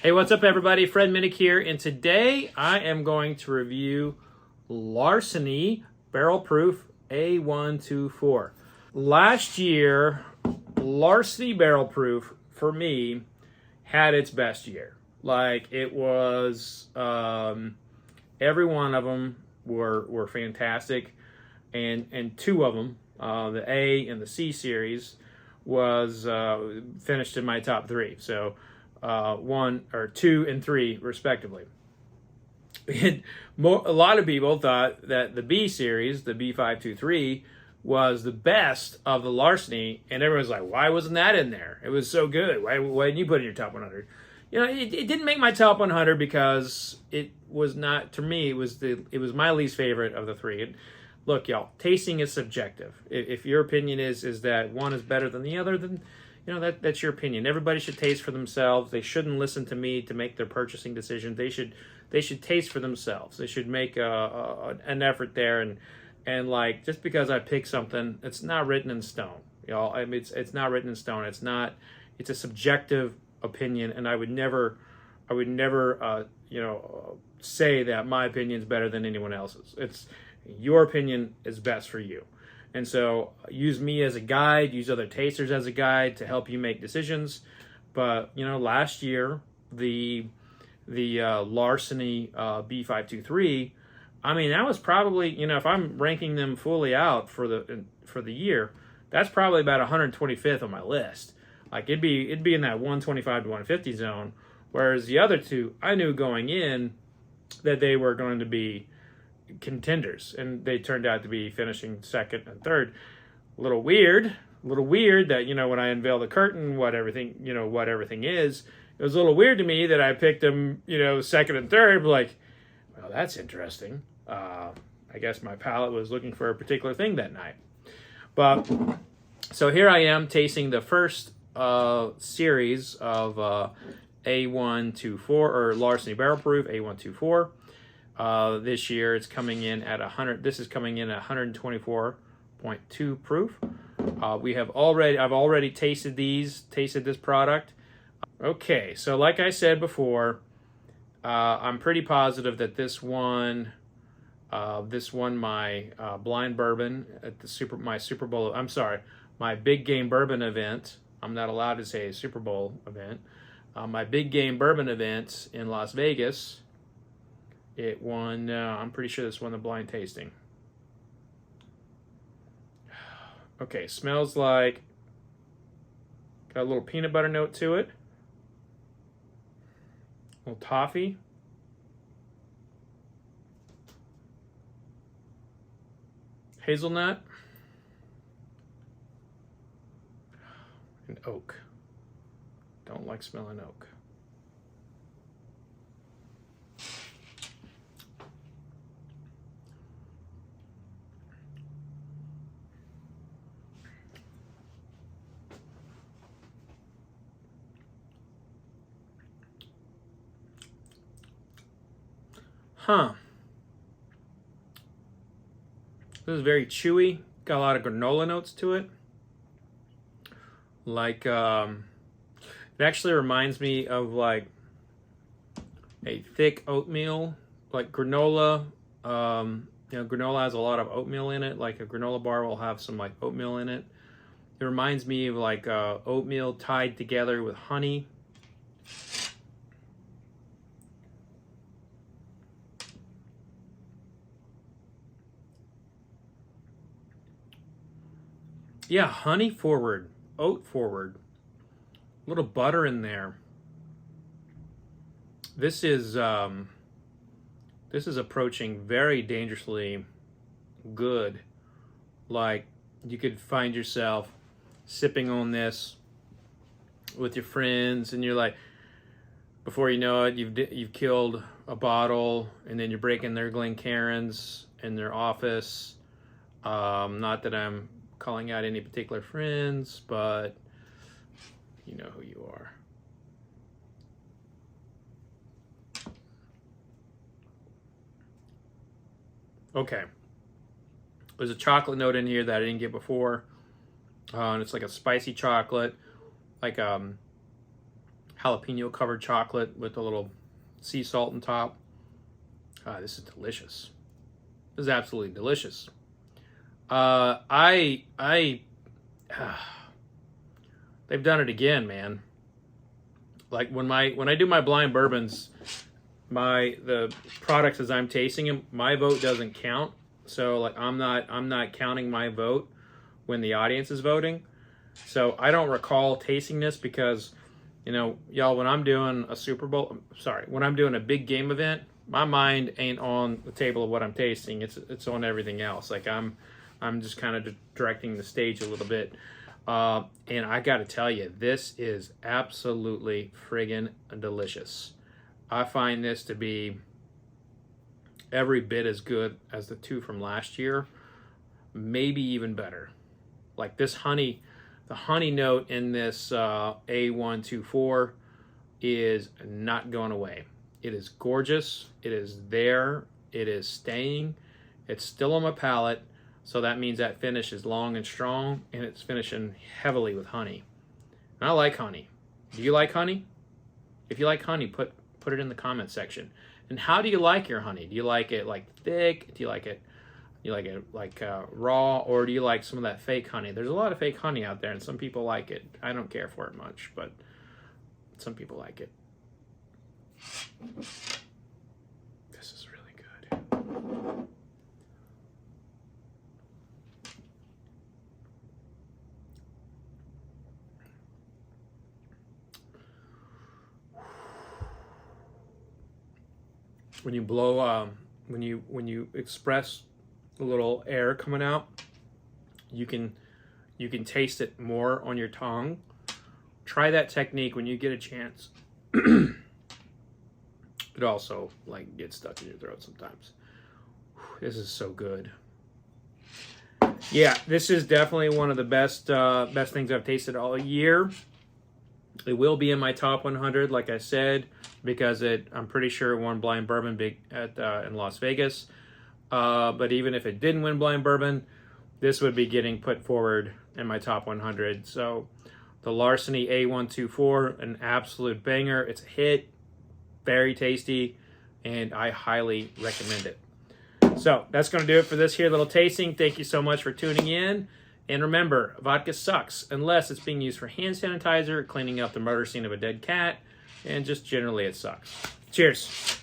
Hey, what's up everybody? Fred Minnick here, and today I am going to review Larceny Barrel Proof A124. Last year, Larceny Barrel Proof, for me, had its best year. Like, it was, every one of them were fantastic, and two of them, the A and the C series, was finished in my top three. So, 1 or 2 and 3 respectively. A lot of people thought that the B series, the B523, was the best of the Larceny, and everyone's like, why wasn't that in there? It was so good. Why didn't you put it in your top 100? You know, it didn't make my top 100 because it was not, to me, it was my least favorite of the three. And look, y'all, tasting is subjective. If your opinion is that one is better than the other, then you know, that's your opinion. Everybody should taste for themselves. They shouldn't listen to me to make their purchasing decisions. They should taste for themselves. They should make an effort there, and like, just because I pick something, it's not written in stone. You know, I mean, it's not written in stone. It's a subjective opinion, and I would never say that my opinion is better than anyone else's. It's your opinion is best for you. And so use me as a guide, use other tasters as a guide to help you make decisions. But, you know, last year, the Larceny B523, I mean, that was probably, you know, if I'm ranking them fully out for the year, that's probably about 125th on my list. Like, it'd be in that 125 to 150 zone, whereas the other two, I knew going in that they were going to be contenders, and they turned out to be finishing second and third. A little weird that, you know, when I unveil the curtain, what everything is, it was a little weird to me that I picked them, you know, second and third. Like, well, that's interesting. I guess my palate was looking for a particular thing that night. But so here I am tasting the first series of A124, or Larceny Barrel Proof A124. This year it's coming in at 100. This is coming in at 124.2 proof. I've already tasted this product. Okay, so like I said before, I'm pretty positive that this won my blind bourbon at the my big game bourbon event. I'm not allowed to say a Super Bowl event. My big game bourbon event in Las Vegas. It won, I'm pretty sure this won the blind tasting. Okay, smells like, got a little peanut butter note to it. A little toffee. Hazelnut. And oak. Don't like smelling oak. Huh. This is very chewy. Got a lot of granola notes to it. Like, it actually reminds me of like a thick oatmeal, like granola. You know, granola has a lot of oatmeal in it. Like a granola bar will have some like oatmeal in it. It reminds me of like oatmeal tied together with honey. Yeah, honey forward, oat forward, a little butter in there. This is approaching very dangerously good. Like, you could find yourself sipping on this with your friends, and you're like, before you know it, you've killed a bottle, and then you're breaking their Glencairns in their office. Not that I'm calling out any particular friends, but you know who you are. Okay. There's a chocolate note in here that I didn't get before. And it's like a spicy chocolate, like jalapeno covered chocolate with a little sea salt on top. This is delicious. This is absolutely delicious. They've done it again, man. Like when I do my blind bourbons, the products as I'm tasting them, my vote doesn't count. So like I'm not counting my vote when the audience is voting. So I don't recall tasting this because, you know, y'all, when I'm doing a when I'm doing a big game event, my mind ain't on the table of what I'm tasting. It's on everything else. Like I'm just kind of directing the stage a little bit. And I got to tell you, this is absolutely friggin' delicious. I find this to be every bit as good as the two from last year, maybe even better. Like this honey, the honey note in this A124 is not going away. It is gorgeous. It is there. It is staying. It's still on my palate. So that means that finish is long and strong, and it's finishing heavily with honey. And I like honey. Do you like honey? If you like honey, put it in the comment section. And how do you like your honey? Do you like it like thick? Do you like it like raw, or do you like some of that fake honey? There's a lot of fake honey out there, and some people like it. I don't care for it much, but some people like it. This is really good. When you blow, when you express a little air coming out, you can taste it more on your tongue. Try that technique when you get a chance. It also like gets stuck in your throat sometimes. This is so good. Yeah, this is definitely one of the best things I've tasted all year. It will be in my top 100, like I said, because I'm pretty sure it won Blind Bourbon in Las Vegas. But even if it didn't win Blind Bourbon, this would be getting put forward in my top 100. So the Larceny A124, an absolute banger. It's a hit, very tasty, and I highly recommend it. So that's going to do it for this here little tasting. Thank you so much for tuning in. And remember, vodka sucks unless it's being used for hand sanitizer, cleaning up the murder scene of a dead cat, and just generally it sucks. Cheers.